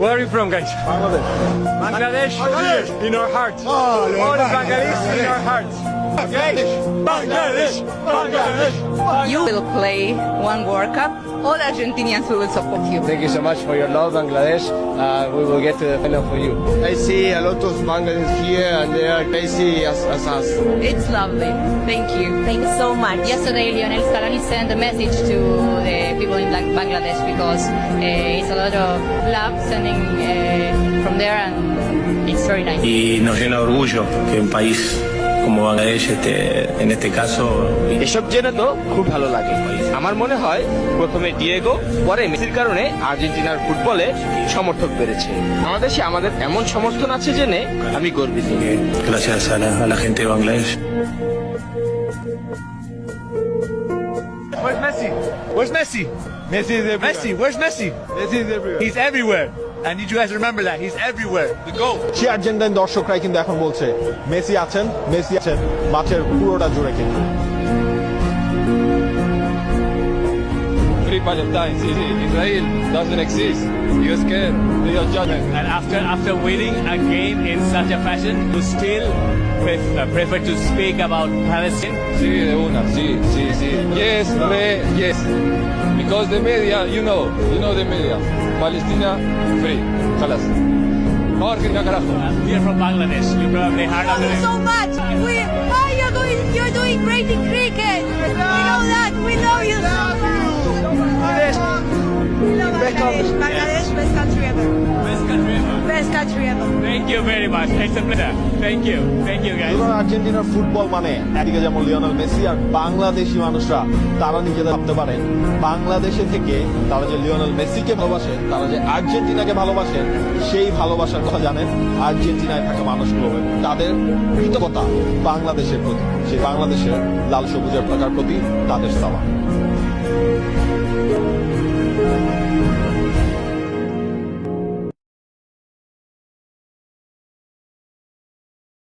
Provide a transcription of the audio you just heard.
Where are you from, guys? Bangladesh. Bangladesh in our hearts. All Bangladesh in our hearts. Okay? Bangladesh. Bangladesh. You will play one World Cup. All Argentinians will support you. Thank you so much for your love, Bangladesh. We will get to the final for you. I see a lot of Bangladesh here and they are crazy as us. It's lovely. Thank you. Thank you so much. Yesterday, Lionel Scaloni sent a message to the people in Bangladesh because it's a lot of love sending from there, and it's very nice. Y nos llena de orgullo que un país como Bangladesh en este caso এসব জেনে তো খুব ভালো লাগে। আমার মনে হয় প্রথমে ডিয়েগো পরে মেসির কারণে আর্জেন্টিনার ফুটবলে সমর্থক বেড়েছে। বাংলাদেশে আমাদের এমন সমর্থন আছে জেনে আমি গর্বিত। gracias a la gente de Bangladesh. Where's Messi? Where's Messi? Messi is everywhere. Messi, where's Messi? Messi is everywhere. He's everywhere. I need you guys to remember that. He's everywhere. The goal. সে Argentine দর্শকরাই কিন্তু এখন বলছে Messi আছেন মাঠের পুরোটা জুড়ে কিন্তু। Free Palestine, Israel doesn't exist. You're scared. They are judging. And after winning a game in such a fashion, you still prefer to speak about Palestine? Sí, de una. Sí. Yes, yes. Because the media, you know the media. Palestina, free. Khalas. Argentina, carajo. We are from Bangladesh. You probably heard of it. So much. You're doing great in cricket. We know that. We love you so much. We love Bangladesh. Bangladesh, best country ever. Best country ever. Best country ever. Thank you very much. It's a pleasure. Thank you, guys. আর্জেন্টিনার football মানে একদিকে যেমন Lionel Messi আর বাংলাদেশি মানুষরা তারা নিজেদের ভাবতে পারেন বাংলাদেশে থেকে তারা যে লিওনেল মেসিকে ভালোবাসেন, তারা যে আর্জেন্টিনাকে ভালোবাসেন, সেই ভালোবাসার কথা জানেন আর্জেন্টিনায় থাকা মানুষগুলো। তাদের কৃতজ্ঞতা বাংলাদেশের প্রতি, সেই বাংলাদেশের লাল সবুজের পতাকার প্রতি তাদের সালাম।